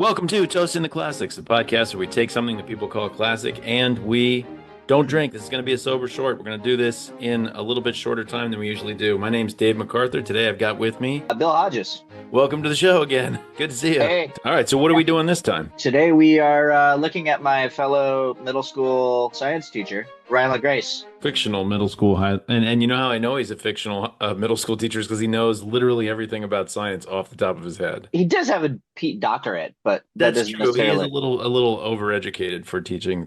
Welcome to Toast in the Classics, the podcast where we take something that people call a classic and we don't drink. This is going to be a sober short. We're going to do this in a little bit shorter time than we usually do. My name's Dave McArthur. Today I've got with me Bill Hodges. Welcome to the show again. Good to see you. Hey, All right, so what are we doing this time? today we are looking at my fellow middle school science teacher, Ryan Grace. Fictional middle school high, and you know how I know he's a fictional middle school teacher is because he knows literally everything about science off the top of his head. He does have a Pete doctorate, but that That's doesn't true. He is necessarily. a little overeducated for teaching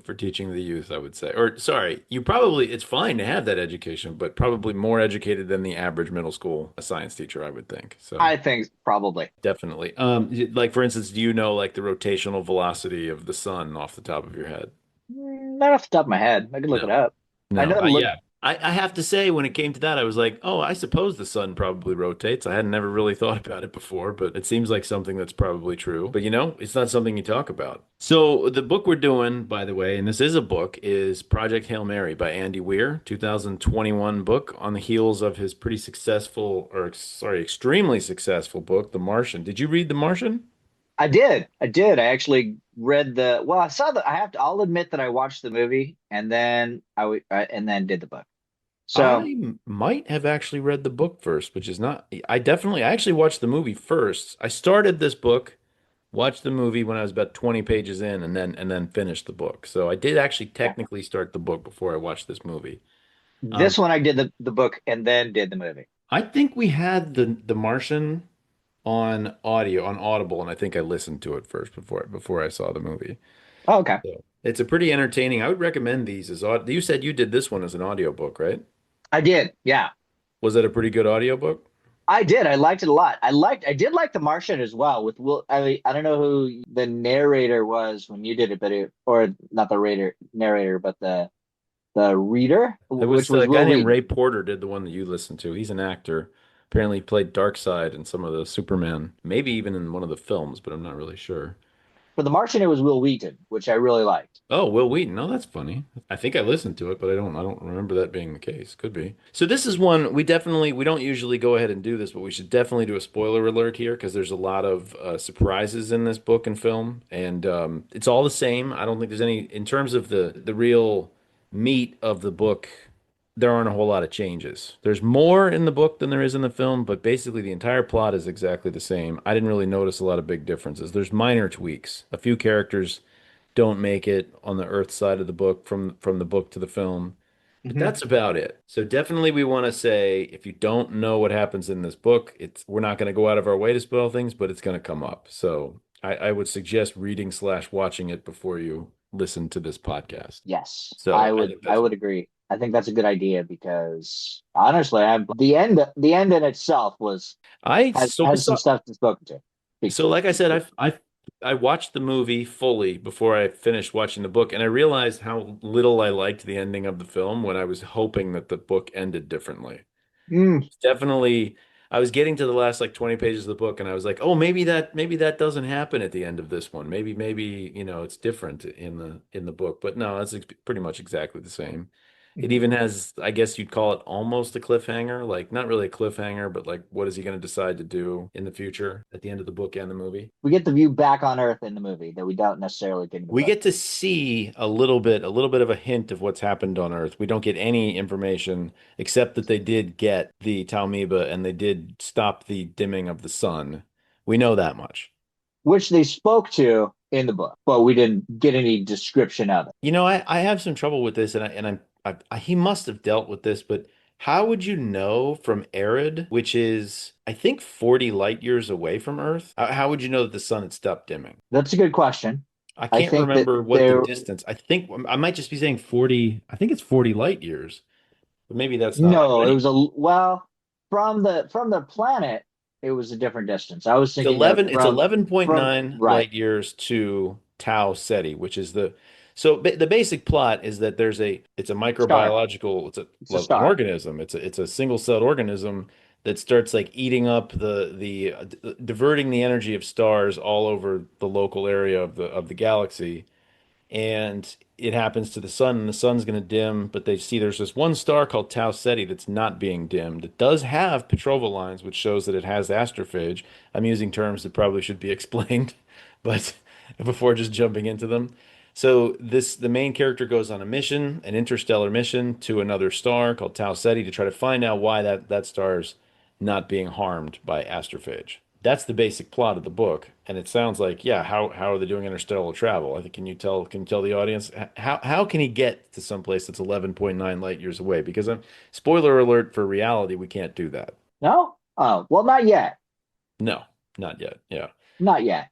the youth, I would say. Or sorry, you probably it's fine to have that education, but probably more educated than the average middle school science teacher, I would think. So I think probably. definitely. Like for instance, do you know like the rotational velocity of the sun off the top of your head? Not off the top of my head. I can look it No. up. I No, know to look. yeah. I have to say, when it came to that, I was like, oh, I suppose the sun probably rotates. I had never really thought about it before, but it seems like something that's probably true. But you know, it's not something you talk about. So the book we're doing, by the way, and this is a book, is Project Hail Mary by Andy Weir, 2021 book on the heels of his pretty successful, or sorry, extremely successful book, The Martian. Did you read The Martian? I did. I did. I actually read the. Well, I saw the. I have to. I'll admit that I watched the movie and then and then did the book. So Might have actually read the book first, which is not, I actually watched the movie first. I started this book, watched the movie when I was about 20 pages in, and then finished the book. So I did actually yeah, technically start the book before I watched this movie. Um, this one I did the book and then did the movie. I think we had the Martian on audio, on Audible, and I think I listened to it first before I saw the movie. Oh, okay. So it's a pretty entertaining. I would recommend these as audio. You said you did this one as an audiobook, right? I did. Yeah. Was that a pretty good audiobook? I did. I liked it a lot. I did like The Martian as well with Will. I don't know who the narrator was when you did it, but or not the narrator, but the reader, It which was was a guy Will named Wheaton. Ray Porter did the one that you listened to. He's an actor. Apparently he played Darkseid in some of the Superman, maybe even in one of the films, but I'm not really sure. For The Martian, it was Will Wheaton, which I really liked. Oh, Will Wheaton. Oh, that's funny. I think I listened to it, but I don't remember that being the case. Could be. So this is one we don't usually go ahead and do this, but we should definitely do a spoiler alert here because there's a lot of surprises in this book and film, and it's all the same. I don't think there's any in terms of the real meat of the book. There aren't a whole lot of changes. There's more in the book than there is in the film, but basically the entire plot is exactly the same. I didn't really notice a lot of big differences. There's minor tweaks. A few characters don't make it on the Earth side of the book from the book to the film. But Hmm. that's about it. So definitely we want to say if you don't know what happens in this book, it's we're not going to go out of our way to spoil things, but it's going to come up. So I would suggest reading slash watching it before you listen to this podcast. Yes, So I think I that's would agree. I think that's a good idea because honestly, the end in itself was I so I has some saw stuff to spoken to. so like I said, I watched the movie fully before I finished watching the book, and I realized how little I liked the ending of the film when I was hoping that the book ended differently. Mm, Definitely, I was getting to the last like 20 pages of the book, and I was like, oh, maybe that doesn't happen at the end of this one. Maybe, you know, it's different in the book. But no, it's pretty much exactly the same. It mhm. even has, I guess you'd call it almost a cliffhanger, like not really a cliffhanger, but like what is he going to decide to do in the future at the end of the book and the movie? We get the view back on Earth in the movie that we don't necessarily get in the We book. get to see a little bit of a hint of what's happened on Earth. We don't get any information except that they did get the Talmiba and they did stop the dimming of the sun. We know that much. Which they spoke to in the book, but we didn't get any description of it. You know, I have some trouble with this, and he must have dealt with this, but how would you know from Arid, which is I think 40 light years away from Earth? How would you know that the sun had stopped dimming? That's a good question. I I can't think that remember what the there, distance. I think I might just be saying 40. I think it's 40 light years, but maybe that's not right. no, But it was well, from the planet, it was a different distance. I was thinking of It's from 11.9 right, light years to Tau Ceti, which is the basic plot is that it's a star. microbiological, It's a an star. organism. It's a single-celled organism that starts like eating up diverting the energy of stars all over the local area of the galaxy, and it happens to the sun, and the sun's going to dim, but they see there's this one star called Tau Ceti that's not being dimmed. It does have petrova lines, which shows that it has astrophage. I'm using terms that probably should be explained, but before just jumping into them. So the main character goes on a mission, an interstellar mission to another star called Tau Ceti to try to find out why that star's not being harmed by astrophage. That's the basic plot of the book, and it sounds like, yeah, how are they doing interstellar travel? I think can you tell the audience how can he get to some place that's 11.9 light years away? Because spoiler alert for reality, we can't do that. No? Oh, well, not yet. No, not yet. Yeah. Not yet.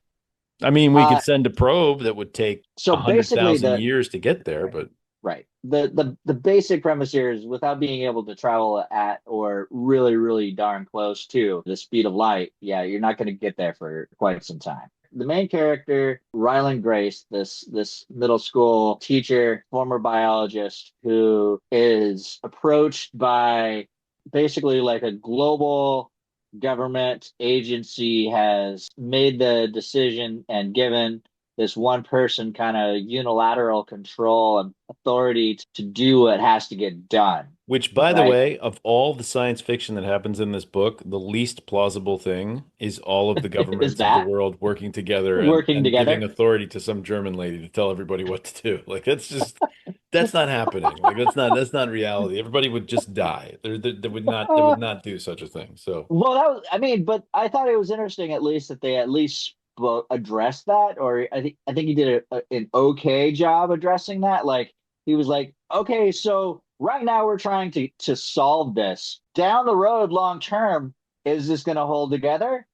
I mean, we could Uh, send a probe that would take so a hundred basically thousand the years to get there, right, but right. The basic premise here is without being able to travel at or really, really darn close to the speed of light, yeah, you're not going to get there for quite some time. The main character, Ryland Grace, this middle school teacher, former biologist, who is approached by basically like a global government agency has made the decision and given this one person kind of unilateral control and authority to do what has to get done, which, by the right? way, of all the science fiction that happens in this book, the least plausible thing is all of the Is governments of the that world working together and working giving together? authority to some German lady to tell everybody what to do. Like that's not happening. Like that's not reality. Everybody would just die. They would not do such a thing. So Well, that was, I mean, but I thought it was interesting at least that they at least addressed that, or I think he did an okay job addressing that. Like he was like, okay, so right now we're trying to solve this. Down the road, long term, is this going to hold together?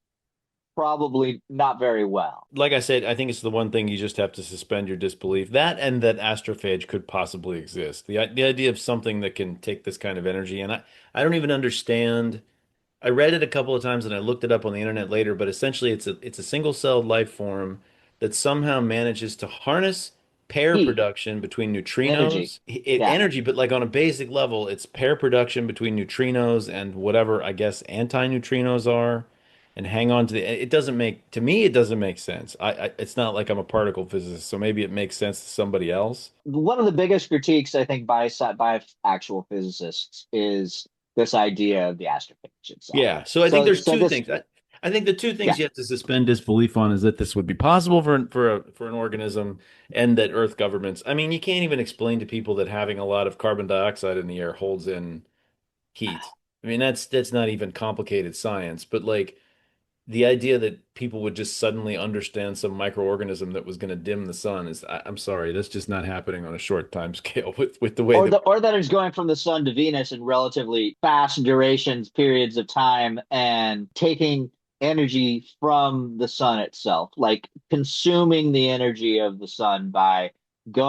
Probably not very well. like I said, I think it's the one thing you just have to suspend your disbelief. That and that astrophage could possibly exist. The idea of something that can take this kind of energy, and I don't even understand. I read it a couple of times and I looked it up on the internet later, but essentially it's a single-celled life form that somehow manages to harness pair Heat, production between energy. neutrinos, Yeah. energy, but like on a basic level, it's pair production between neutrinos and whatever I guess antineutrinos are, and hang on to it doesn't make to me it doesn't make sense. It's not like I'm a particle physicist, so maybe it makes sense to somebody else. One of the biggest critiques I think by actual physicists is this idea of the astrophage itself. Yeah, so I think So there's so two this things. I think the two things yeah, you have to suspend disbelief on is that this would be possible for an organism, and that Earth governments. I mean, you can't even explain to people that having a lot of carbon dioxide in the air holds in heat. I mean, that's not even complicated science, but like the idea that people would just suddenly understand some microorganism that was going to dim the sun I'm sorry, that's just not happening on a short time scale with the way that or that it's going from the sun to Venus in relatively fast durations, periods of time, and taking energy from the sun itself, like consuming the energy of the sun by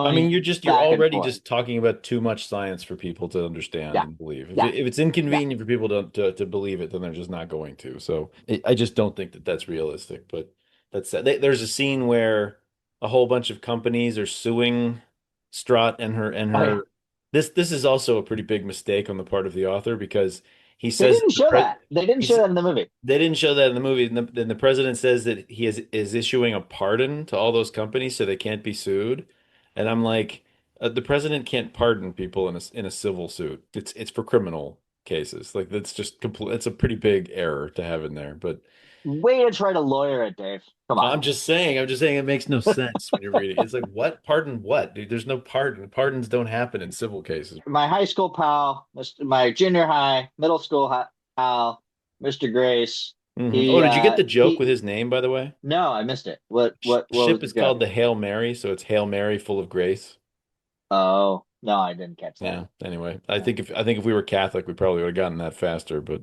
I mean, going you're back and already forth. just talking about too much science for people to understand Yeah, and believe. yeah, If it's yeah. inconvenient for people to believe it, then they're just not going to. So I just don't think that that's realistic. But there's a scene where a whole bunch of companies are suing Straught and Oh yeah. her. This is also a pretty big mistake on the part of the author because he They says didn't show that. They didn't show he's that in the movie. they didn't show that in the movie. And the president says that is issuing a pardon to all those companies so they can't be sued. And I'm like, the president can't pardon people in a civil suit. It's for criminal cases. Like that's just complete. It's a pretty big error to have in there. But Way to try to lawyer it, Dave. Come on. I'm just saying it makes no sense when you're reading. It's like what pardon what, dude? There's no pardon. Pardons don't happen in civil cases. My high school pal, my junior high, middle school pal, Mr. Grace. Oh, He did you get uh the joke with he his name, by the way? no, I missed it. What was Ship the is joke? called the Hail Mary, so it's Hail Mary full of grace. Oh, no, I didn't catch that. Yeah. Anyway, I Yeah, think if we were Catholic, we probably would have gotten that faster, but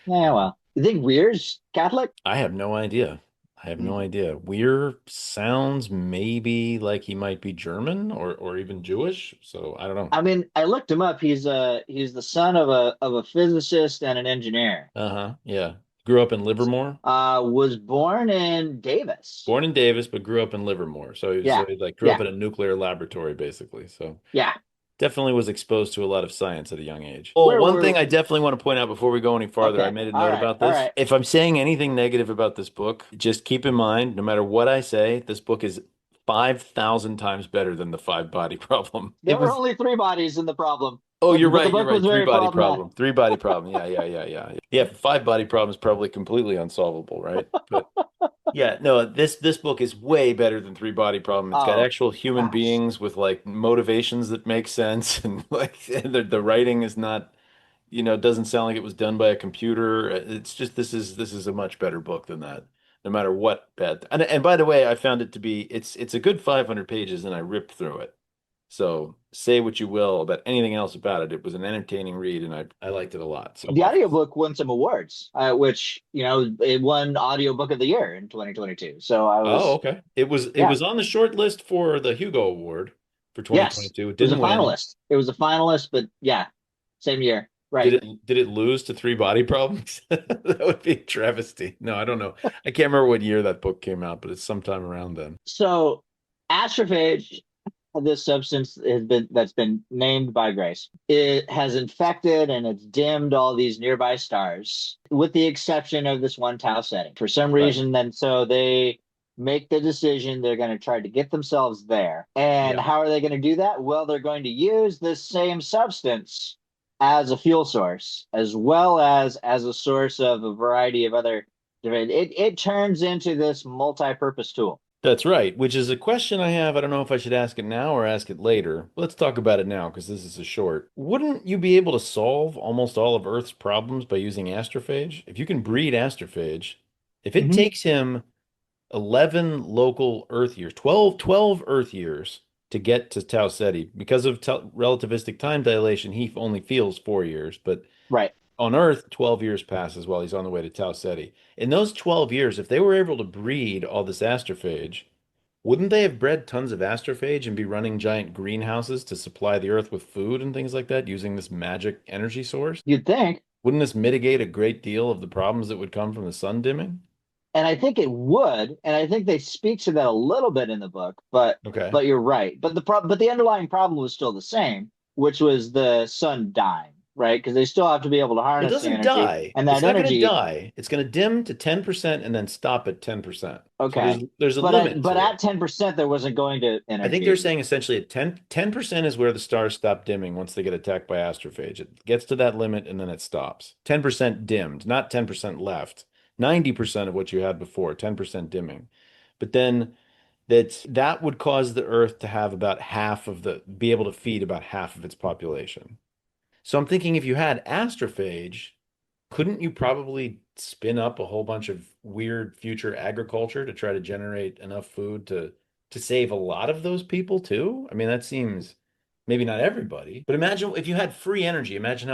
yeah, well. You think Weir's Catholic? I have no idea. I have no Hmm. idea. Weir sounds maybe like he might be German or even Jewish, so I don't know. I mean, I looked him up. He's the son of a physicist and an engineer. Uh-huh. Yeah. Grew up in Livermore. Was born in Davis. Born in Davis, but grew up in Livermore. So Yeah, he like grew up yeah, in a nuclear laboratory basically. So yeah. definitely was exposed to a lot of science at a young age. Oh, Where one were thing I definitely want to point out before we go any farther, I okay. made a All note right, about all this. right. If I'm saying anything negative about this book, just keep in mind, no matter what I say, this book is 5,000 times better than the five body problem. There It were was, only three bodies in the problem, oh, you're but the right, you're book was right. Three very body problematic. problem. Three body problem. Yeah, yeah, yeah, yeah. Yeah, five body problem is probably completely unsolvable, right? But Yeah, no, this book is way better than Three Body Problem. It's got Oh actual human gosh. beings with like motivations that make sense and like and the writing is not, doesn't sound like it was done by a computer. It's just this is a much better book than that. No matter what bad. And by the way, I found it to be it's a good 500 pages and I ripped through it. So say what you will about anything else about it. It was an entertaining read and I liked it a lot. So The audiobook won some awards, which, it won audiobook of the year in 2022. So I oh, was, okay. It was yeah, on the short list for the Hugo Award for yes, 2022. It it was a didn't win. finalist. It was a finalist, but yeah, same year. Did Right. it lose to Three Body Problems? That would be a travesty. No, I don't know. I can't remember what year that book came out, but it's sometime around then. So astrophage, this substance that's been named by Grace. It has infected and it's dimmed all these nearby stars, with the exception of this one Tau setting. For some Right. reason, then so they make the decision they're going to try to get themselves there. And Yeah. how are they going to do that? Well, they're going to use this same substance as a fuel source, as well as a source of a variety of other different. It turns into this multi-purpose tool. That's right, which is a question I have. I don't know if I should ask it now or ask it later. Let's talk about it now because this is a short. Wouldn't you be able to solve almost all of Earth's problems by using astrophage? If you can breed astrophage, if it Mm-hmm. takes him 11 local Earth years, 12 Earth years to get to Tau Ceti, because of relativistic time dilation, he only feels 4 years, but Right. on Earth, 12 years passes while he's on the way to Tau Ceti. In those 12 years, if they were able to breed all this astrophage, wouldn't they have bred tons of astrophage and be running giant greenhouses to supply the Earth with food and things like that using this magic energy source? You'd think. Wouldn't this mitigate a great deal of the problems that would come from the sun dimming? And I think it would, and I think they speak to that a little bit in the book, Okay. but you're right. But the underlying problem was still the same, which was the sun dying, right? Because they still have to be able to It harness the doesn't energy, die. and It's that not going to energy, die. It's going to dim to 10% and then stop at 10%. So there's okay. there's a But limit but to it. at 10%, there wasn't going to I think they're energy. saying essentially at 10% is where the stars stop dimming once they get attacked by astrophage. It gets to that limit and then it stops. 10% dimmed, not 10% left. 90% of what you had before, 10% dimming. But then that would cause the Earth to have about half of be able to feed about half of its population. So I'm thinking if you had astrophage, couldn't you probably spin up a whole bunch of weird future agriculture to try to generate enough food to save a lot of those people too? I mean, that seems maybe not everybody, but imagine if you had free energy, imagine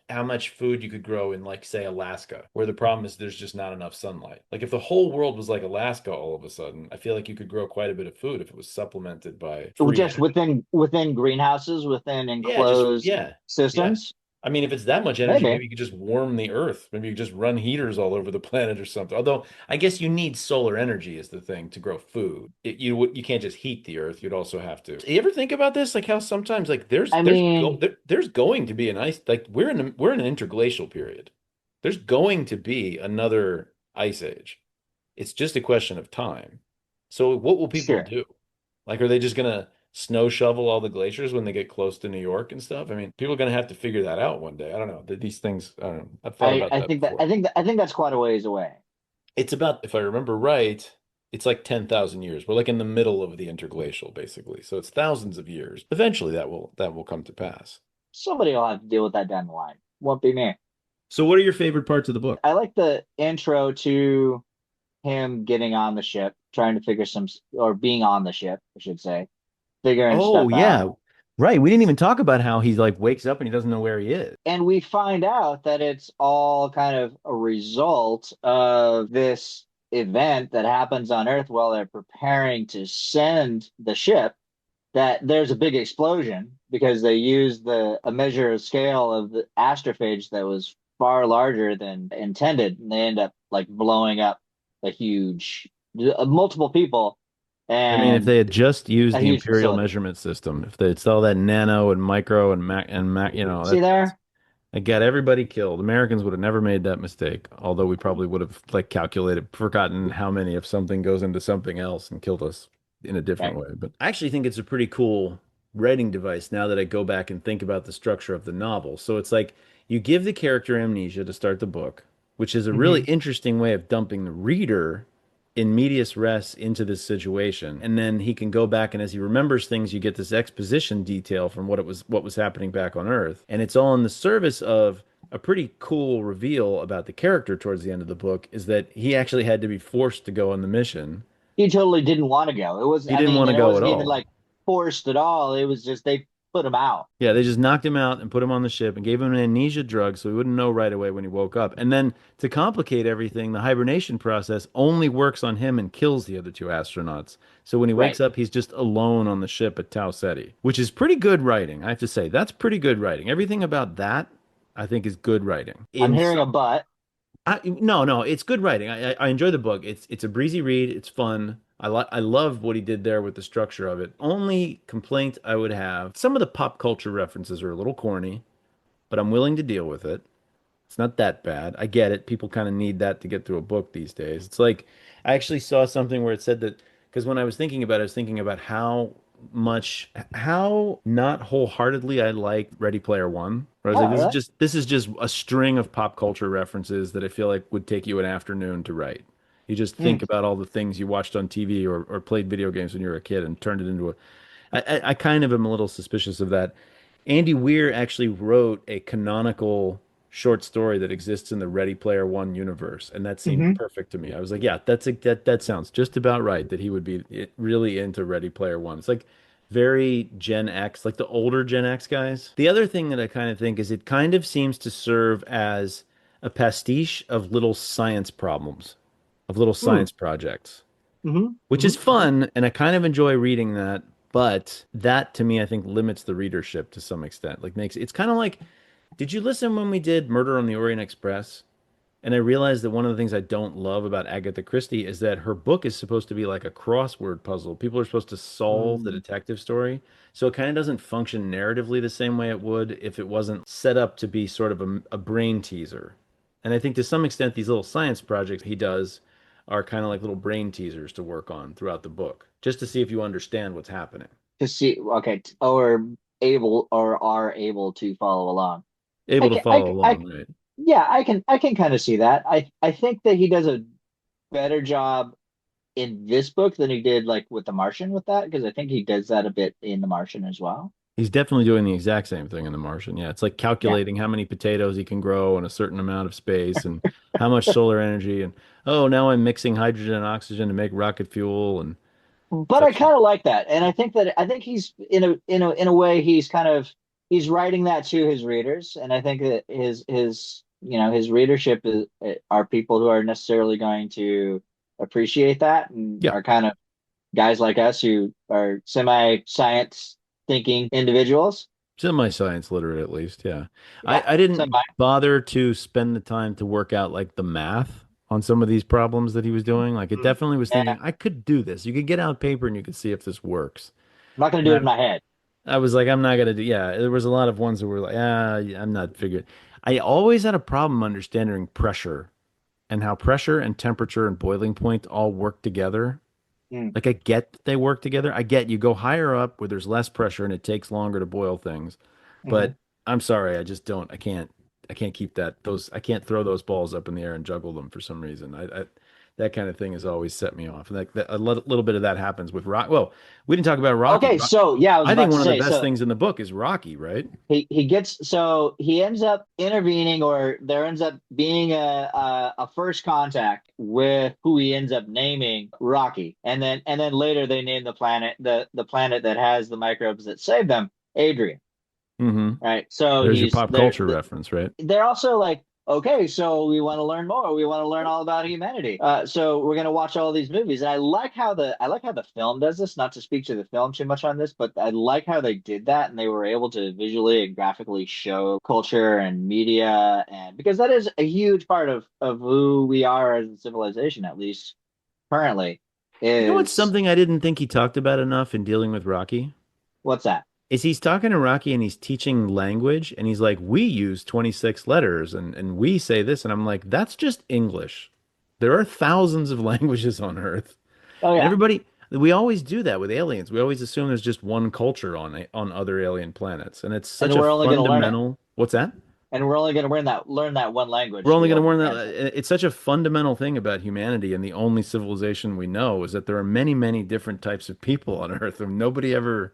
how much food you could grow in like say Alaska, where the problem is there's just not enough sunlight. Like if the whole world was like Alaska all of a sudden, I feel like you could grow quite a bit of food if it was supplemented by free Just energy. within greenhouses, within Yeah, just enclosed yeah. systems. I mean, if it's that much energy, Maybe. maybe you could just warm the Earth. Maybe you could just run heaters all over the planet or something. Although I guess you need solar energy is the thing to grow food. You can't just heat the Earth. You'd also have to. You ever think about this? Like how sometimes like I mean, there's going to be an ice like we're in an interglacial period. There's going to be another ice age. It's just a question of time. So what will people sure. do? Like, are they just gonna snow shovel all the glaciers when they get close to New York and stuff? I mean, people are gonna have to figure that out one day. I don't know. These things, I don't know. I've thought I about I that think that I before. think that I think that's quite a ways away. It's about, if I remember right, it's like 10,000 years. We're like in the middle of the interglacial, basically. So it's thousands of years. Eventually that will come to pass. Somebody will have to deal with that down the line. Won't be me. So what are your favorite parts of the book? I like the intro to him getting on the ship, trying to figure or being on the ship, I should say, figuring Oh stuff out. yeah. Right. We didn't even talk about how he's like wakes up and he doesn't know where he is. And we find out that it's all kind of a result of this event that happens on Earth while they're preparing to send the ship. That there's a big explosion because they used a measure of scale of the astrophage that was far larger than intended, and they end up like blowing up a huge multiple people I mean, if and they had just used a the huge imperial facility. measurement system, if they had saw that nano and micro and mac, See there? that got everybody killed. Americans would have never made that mistake, although we probably would have like calculated, forgotten how many if something goes into something else and killed us in a different Right. way. But I actually think it's a pretty cool writing device now that I go back and think about the structure of the novel. So it's like you give the character amnesia to start the book, which is a really Mm-hmm. interesting way of dumping the reader in medias res into this situation. And then he can go back and as he remembers things, you get this exposition detail from what was happening back on Earth. And it's all in the service of a pretty cool reveal about the character towards the end of the book is that he actually had to be forced to go on the mission. He totally didn't want to go. It was, He I didn't mean, want to and it go at wasn't even all. like forced at all. It was just they put him out. Yeah, they just knocked him out and put him on the ship and gave him an amnesia drug so he wouldn't know right away when he woke up. And then to complicate everything, the hibernation process only works on him and kills the other two astronauts. So when he wakes Right. up, he's just alone on the ship at Tau Ceti, which is pretty good writing. I have to say, that's pretty good writing. Everything about that, I think, is good writing. I'm In hearing some, a but. no, it's good writing. I enjoy the book. It's a breezy read. It's fun. I love what he did there with the structure of it. Only complaint I would have, some of the pop culture references are a little corny, but I'm willing to deal with it. It's not that bad. I get it. People kind of need that to get through a book these days. It's like I actually saw something where it said that because when I was thinking about it, I was thinking about how not wholeheartedly I liked Ready Player One. Where I was like, Oh, really? this is just a string of pop culture references that I feel like would take you an afternoon to write. You just Hmm. think about all the things you watched on TV or played video games when you were a kid and turned it into a I kind of am a little suspicious of that. Andy Weir actually wrote a canonical short story that exists in the Ready Player One universe, and that seemed Hmm. perfect to me. I was like, yeah, that sounds just about right that he would be really into Ready Player One. It's like very Gen X, like the older Gen X guys. The other thing that I kind of think is it kind of seems to serve as a pastiche of little science problems, of little Hmm. science projects Hmm. which Hmm. is fun, and I kind of enjoy reading that. But that to me, I think limits the readership to some extent. Like makes it's kind of like, did you listen when we did Murder on the Orient Express? And I realized that one of the things I don't love about Agatha Christie is that her book is supposed to be like a crossword puzzle. People are supposed to solve the Hmm. detective story. So it kind of doesn't function narratively the same way it would if it wasn't set up to be sort of a brain teaser. And I think to some extent, these little science projects he does are kind of like little brain teasers to work on throughout the book, just to see if you understand what's happening. To see, okay, or are able to follow along. Able to follow along, right? Yeah, I can kind of see that. I think that he does a better job in this book than he did like with The Martian with that because I think he does that a bit in The Martian as well. He's definitely doing the exact same thing in The Martian. Yeah, it's like Yeah. calculating how many potatoes he can grow in a certain amount of space and how much solar energy. And oh, now I'm mixing hydrogen and oxygen to make rocket fuel and But I such. kind of like that, and I think he's in a way he's kind of he's writing that to his readers, and I think that his his readership is are people who are necessarily going to appreciate that and Yeah, are kind of guys like us who are semi-science thinking individuals. semi-science literate at least. Yeah, Yeah, I didn't semi. bother to spend the time to work out like the math on some of these problems that he was doing. Like it Mm. definitely was Yeah, I'm thinking I could do this. You could get out paper and you could see if this works. not going to And do it in my head. I was like, I'm not gonna do. Yeah, there was a lot of ones that were like, ah, yeah, I'm not figuring. I always had a problem understanding pressure and how pressure and temperature and boiling point all work together. Mm. Like I get that they work together. I get you go higher up where there's less pressure and it takes longer to boil things. But Hmm. I'm sorry, I just don't. I can't keep that. Those. I can't throw those balls up in the air and juggle them for some reason. That kind of thing has always set me off. Like a little bit of that happens with Rock. Well, we didn't talk about Rocky. Okay, so yeah, I was I think about to one of the say best so. things in the book is Rocky, right? He gets so he ends up intervening or there ends up being a first contact with who he ends up naming Rocky and then later they name the planet the planet that has the microbes that save them Adrian, Hmm. right? So There's your he's pop there. culture reference, right? They're also like, okay, so we want to learn more. We want to learn all about humanity. So we're gonna watch all these movies, and I like how the film does this. Not to speak to the film too much on this, but I like how they did that, and they were able to visually and graphically show culture and media, and because that is a huge part of who we are as a civilization, at least currently, You know what's is something I didn't think he talked about enough in dealing with Rocky? what's that? Is he's talking to Rocky and he's teaching language and he's like, we use 26 letters and we say this. And I'm like, that's just English. There are thousands of languages on Earth. Oh And yeah, everybody, we always do that with aliens. We always assume there's just one culture on other alien planets. And it's and such a we're only gonna learn it, fundamental, what's that? and we're only going to learn that one We're language to only be going to able to learn translate. that it's such a fundamental thing about humanity, and the only civilization we know is that there are many, many different types of people on Earth, and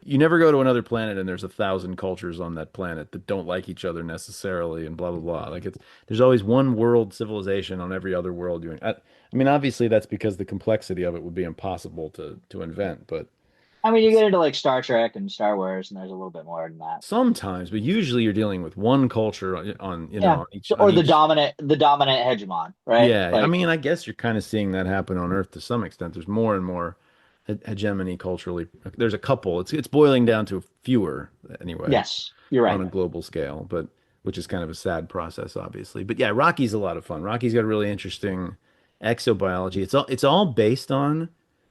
you never go to another planet and there's 1,000 cultures on that planet that don't like each other necessarily, and blah blah blah. There's always one world civilization on every other world. I mean, obviously that's because the complexity of it would be impossible to invent, but I mean, you it's get into like Star Trek and Star Wars, and there's a little bit more than that. sometimes, but usually you're dealing with one culture Yeah, on or each. the dominant hegemon, right? Yeah, I Like, mean, I guess you're kind of seeing that happen on Earth to some extent. There's more and more hegemony culturally. There's a couple. It's boiling down to fewer anyway yes, you're on right. a global scale, but which is kind of a sad process, obviously. But yeah, Rocky's a lot of fun. Rocky's got really interesting exobiology. It's all based on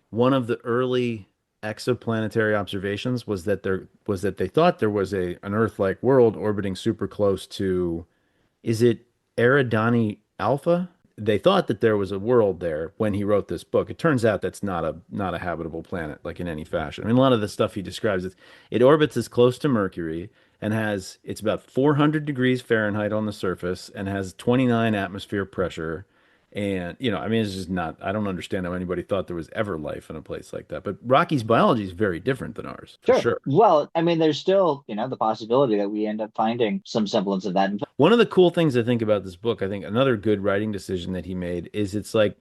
one of the early exoplanetary observations was that they thought there was an Earth-like world orbiting super close to, is it Eridani Alpha? They thought that there was a world there when he wrote this book. It turns out that's not a habitable planet, like in any fashion. I mean, a lot of the stuff he describes, it orbits as close to Mercury and it's about 400 degrees Fahrenheit on the surface and has 29 atmosphere pressure. And, I mean, it's just not, I don't understand how anybody thought there was ever life in a place like that. But Rocky's biology is very different than ours, for Sure. sure. Well, I mean, there's still, the possibility that we end up finding some semblance of that. One of the cool things I think about this book, I think another good writing decision that he made is it's like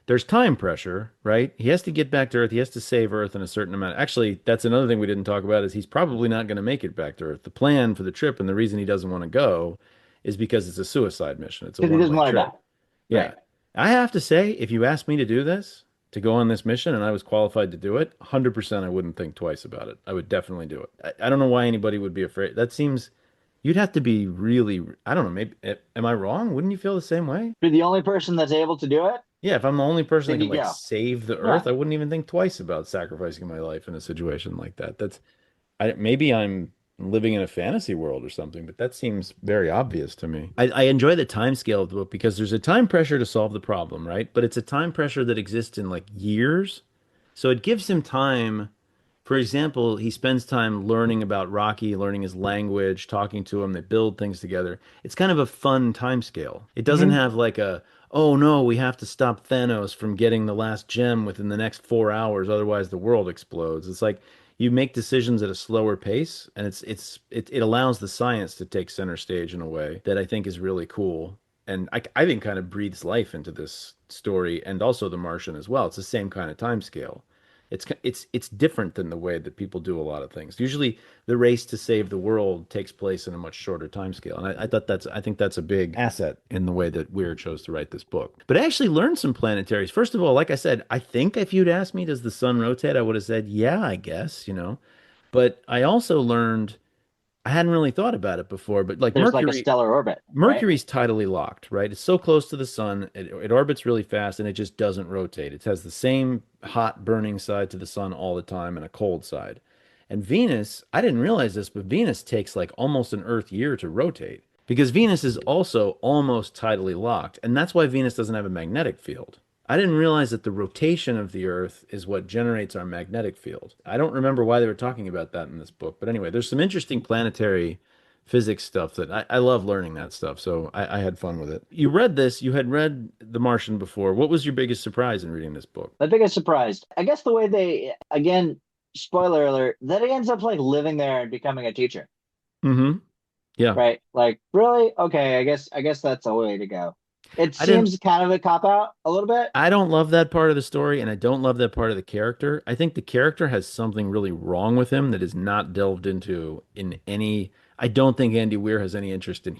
there's time pressure, right? He has to get back to Earth. He has to save Earth in a certain amount. Actually, that's another thing we didn't talk about is he's probably not going to make it back to Earth. The plan for the trip and the reason he doesn't want to go is because it's a suicide mission. It's a Because he doesn't one-way want to trip. die. Yeah. Right. I have to say, if you asked me to do this, to go on this mission, and I was qualified to do it, 100% I wouldn't think twice about it. I would definitely do it. I don't know why anybody would be afraid. That seems, you'd have to be really, I don't know, maybe, am I wrong? Wouldn't you feel the same way? If you're the only person that's able to do it, Yeah, if I'm the only person that then can you like go. save the Yeah. Earth, I wouldn't even think twice about sacrificing my life in a situation like that. Maybe I'm living in a fantasy world or something, but that seems very obvious to me. I enjoy the time scale of the book because there's a time pressure to solve the problem, right? But it's a time pressure that exists in like years. So it gives him time. For example, he spends time learning about Rocky, learning his language, talking to him. They build things together. It's kind of a fun time scale. It doesn't Hmm. have like oh no, we have to stop Thanos from getting the last gem within the next 4 hours, otherwise the world explodes. It's like you make decisions at a slower pace, and it allows the science to take center stage in a way that I think is really cool. And I think kind of breathes life into this story and also The Martian as well. It's the same kind of time scale. It's different than the way that people do a lot of things. Usually, the race to save the world takes place in a much shorter time scale, and I think that's a big asset in the way that Weir chose to write this book. But I actually learned some planetaries. First of all, like I said, I think if you'd asked me, does the sun rotate, I would have said, yeah, I guess. But I also learned I hadn't really thought about it before, but like There's like a stellar orbit, right? Mercury's tidally locked, right? It's so close to the sun, it orbits really fast and it just doesn't rotate. It has the same hot burning side to the sun all the time and a cold side. And Venus, I didn't realize this, but Venus takes like almost an Earth year to rotate because Venus is also almost tidally locked. And that's why Venus doesn't have a magnetic field. I didn't realize that the rotation of the Earth is what generates our magnetic field. I don't remember why they were talking about that in this book, but anyway, there's some interesting planetary physics stuff that I love learning that stuff. So I had fun with it. You had read The Martian before. What was your biggest surprise in reading this book? The biggest surprise, I guess, the way they again, spoiler alert, that he ends up like living there and becoming a teacher, Mm-hmm. Yeah. right? Like, really? Okay, I guess that's a way to go. It I didn't seems kind of a cop out a little bit. I don't love that part of the story, and I don't love that part of the character. I think the character has something really wrong with him that is not delved into in any. I don't think Andy Weir has any interest in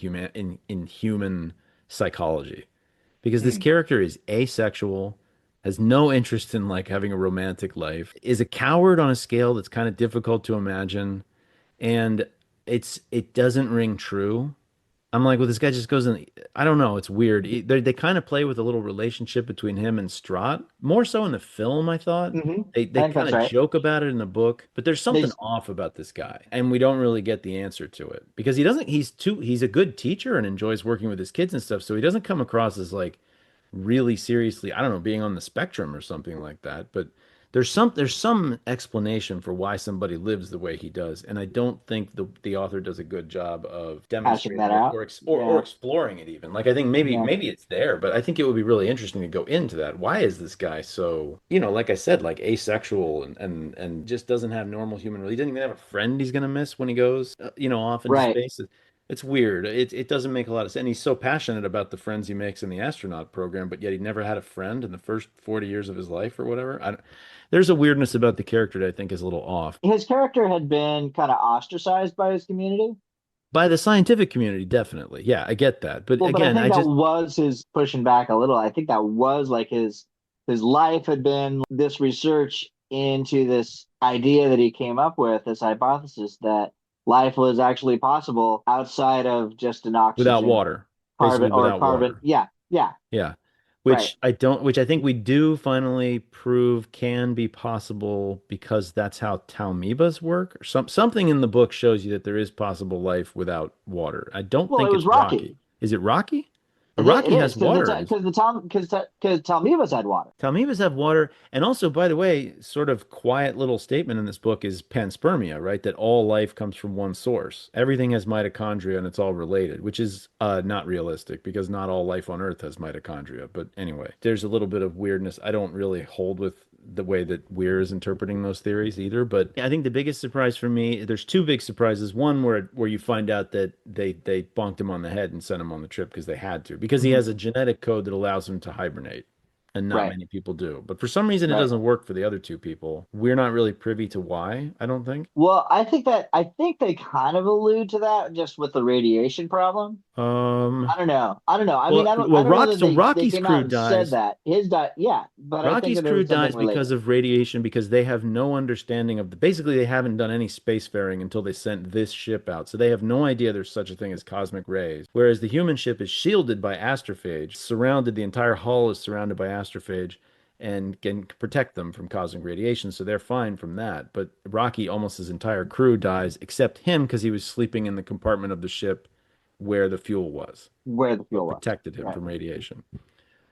human psychology because this Hmm. character is asexual, has no interest in like having a romantic life, is a coward on a scale that's kind of difficult to imagine, and it doesn't ring true. I'm like, well, this guy just goes in. I don't know. It's weird. They kind of play with a little relationship between him and Strahd, more so in the film, I thought. Hmm. They I think kind that's of right. joke about it in the book, but there's They, something off about this guy, and we don't really get the answer to it because he's a good teacher and enjoys working with his kids and stuff, so he doesn't come across as like really seriously, I don't know, being on the spectrum or something like that. But there's some explanation for why somebody lives the way he does, and I don't think the author does a good job of Hashing that demonstrating it out. or Yeah, exploring it even. Like I think maybe yeah, maybe it's there, but I think it would be really interesting to go into that. Why is this guy so, like I said, like asexual and just doesn't have normal human. He doesn't even have a friend he's gonna miss when he goes, off into right. space. It's weird. It doesn't make a lot of sense. And he's so passionate about the friends he makes in the astronaut program, but yet he never had a friend in the first 40 years of his life or whatever. There's a weirdness about the character that I think is a little off. His character had been kind of ostracized by his community. By the scientific community, definitely. Yeah, I get that. But Well, but I again, think that was his pushing back a little. I think that was like his life had been this research into this idea that he came up with, this hypothesis that life was actually possible outside of just an without oxygen, water, carbon basically or without carbon. water. Yeah, yeah, Yeah. right. Which I think we do finally prove can be possible because that's how Talmebas work. Or something in the book shows you that there is possible life without water. I don't Well, it think was it's Rocky. Rocky. Is it Rocky? But It Rocky is has water in his. because the Tom because Talmivas had water. Talmebas have water. And also, by the way, sort of quiet little statement in this book is panspermia, right? That all life comes from one source. Everything has mitochondria and it's all related, which is not realistic because not all life on Earth has mitochondria. But anyway, there's a little bit of weirdness. I don't really hold with the way that Weir is interpreting those theories either. But I think the biggest surprise for me, there's two big surprises. One where you find out that they bonked him on the head and sent him on the trip because they had to, because he Mhm. has a genetic code that allows him to hibernate and not Right, many people do. But for some reason, it right. doesn't work for the other two people. We're not really privy to why, I don't think. Well, I think they kind of allude to that just with the radiation problem. Um, I don't know. I don't know. I mean, well, I well, don't know that they Rocky's came crew out and said dies. that. His diet, yeah, but I think Rocky's that there crew was something dies because related. of radiation because they have no understanding of basically they haven't done any spacefaring until they sent this ship out. So they have no idea there's such a thing as cosmic rays. Whereas the human ship is shielded by astrophage, surrounded, the entire hull is surrounded by astrophage and can protect them from cosmic radiation. So they're fine from that. But Rocky, almost his entire crew dies except him because he was sleeping in the compartment of the ship where the fuel was, Where the what fuel was. protected him Right. from radiation.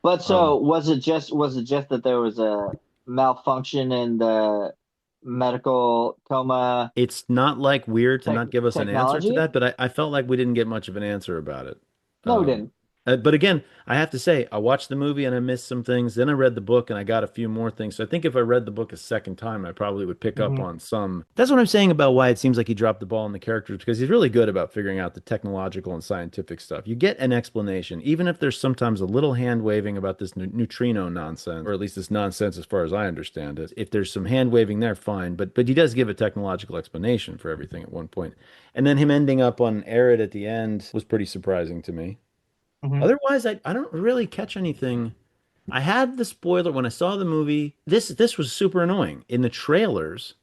But so Um, was it just that there was a malfunction in the medical coma It's not like weird to not give us an answer to technology? that, but I felt like we didn't get much of an answer about it. No, we Um, didn't. but again, I have to say, I watched the movie and I missed some things. Then I read the book and I got a few more things. So I think if I read the book a second time, I probably would pick up Hmm. on some. That's what I'm saying about why it seems like he dropped the ball on the characters because he's really good about figuring out the technological and scientific stuff. You get an explanation, even if there's sometimes a little hand waving about this neutrino nonsense, or at least this nonsense as far as I understand it. If there's some hand waving there, fine. But he does give a technological explanation for everything at one point. And then him ending up on Arid at the end was pretty surprising to me. Hmm. Otherwise, I don't really catch anything. I had the spoiler when I saw the movie. This was super annoying. In the trailers,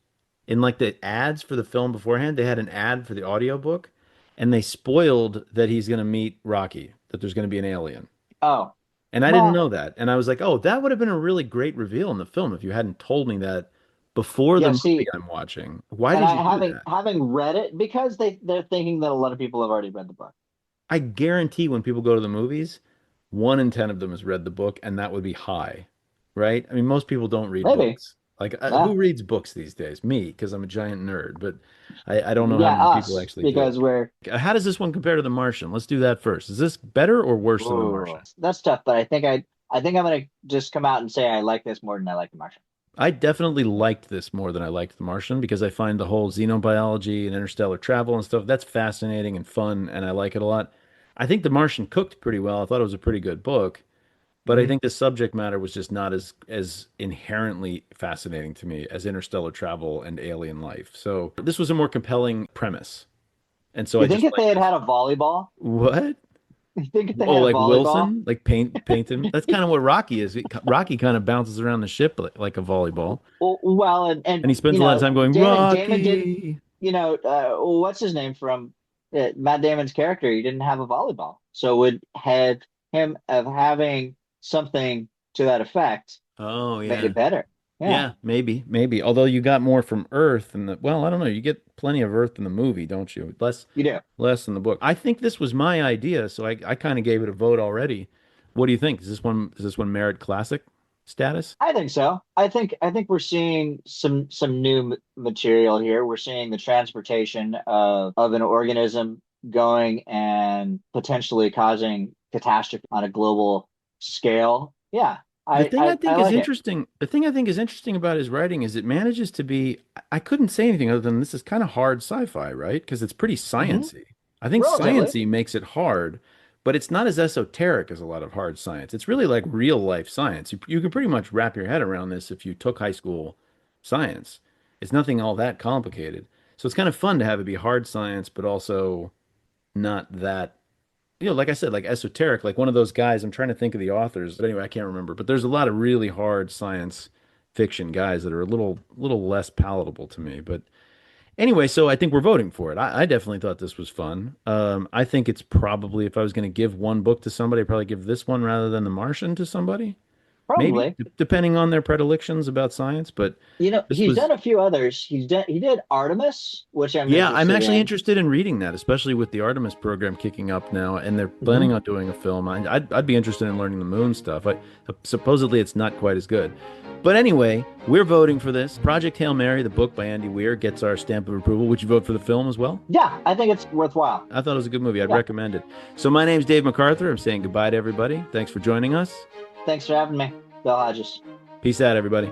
in like the ads for the film beforehand, they had an ad for the audiobook and they spoiled that he's going to meet Rocky, that there's going to be an alien. Oh, And I didn't well, know that. And I was like, "Oh, that would have been a really great reveal in the film if you hadn't told me that before the yeah. movie See, I'm watching. Why and did I you do that?" having read it because they're thinking that a lot of people have already read the book. I guarantee when people go to the movies, 1 in 10 of them has read the book, and that would be high, right? I mean, most people don't read Maybe. books. Like, Yeah. who reads books these days? Me, because I'm a giant nerd, but I don't know how Yeah, many people us actually do. because we're How does this one compare to The Martian? Let's do that first. Is this better or worse than The ooh, Martian? that's tough, but I think I'm gonna just come out and say I like this more than I like The Martian. I definitely liked this more than I liked The Martian because I find the whole xenobiology and interstellar travel and stuff that's fascinating and fun, and I like it a lot. I think The Martian cooked pretty well. I thought it was a pretty good book. But I Hmm. think the subject matter was just not as inherently fascinating to me as interstellar travel and alien life. So this was a more compelling premise. And so I You think just if they like had this. had a volleyball, What? you think if they Oh, had a like volleyball, Wilson? Like paint him? That's kind of what Rocky is. Rocky kind of bounces around the ship like a volleyball. well, And he spends you a lot of know, time going, Damon didn't, Rocky. you know, what's his name from Matt Damon's character? He didn't have a volleyball, so would have him of having something to that effect Oh, made yeah. it better. Yeah, Yeah, maybe. Although you got more from Earth and well, I don't know. You get plenty of Earth in the movie, don't you? you do. Less in the book. I think this was my idea, so I kind of gave it a vote already. What do you think? Does this one merit classic? status? I think so. I think we're seeing some new material here. We're seeing the transportation of an organism going and potentially causing catastrophe on a global scale. Yeah, The I thing I I, I think is like it. interesting, the thing I think is interesting about his writing is it manages to be, I couldn't say anything other than this is kind of hard sci-fi, right? Because it's pretty Hmm. sciency. I think Relatively. sciency makes it hard, but it's not as esoteric as a lot of hard science. It's really like real life science. You can pretty much wrap your head around this if you took high school science. It's nothing all that complicated. So it's kind of fun to have it be hard science, but also not that like I said, like esoteric, like one of those guys. I'm trying to think of the authors, but anyway, I can't remember. But there's a lot of really hard science fiction guys that are a little less palatable to me. But anyway, so I think we're voting for it. I definitely thought this was fun. I think it's probably if I was going to give one book to somebody, I'd probably give this one rather than The Martian to somebody. Maybe Probably. depending on their predilections about science. But this He's was done a few others. He did Artemis, which I'm Yeah, I'm interested actually in. interested in reading that, especially with the Artemis program kicking up now, and they're planning Hmm. on doing a film. I'd be interested in learning the moon stuff. Supposedly it's not quite as good, but anyway, we're voting for this. Project Hail Mary, the book by Andy Weir, gets our stamp of approval. Would you vote for the film as well? Yeah, I think it's worthwhile. I thought it was a good movie. I'd Yeah. recommend it. So my name's Dave MacArthur. I'm saying goodbye to everybody. Thanks for joining us. Thanks for having me, Bill Hodges. Peace out, everybody.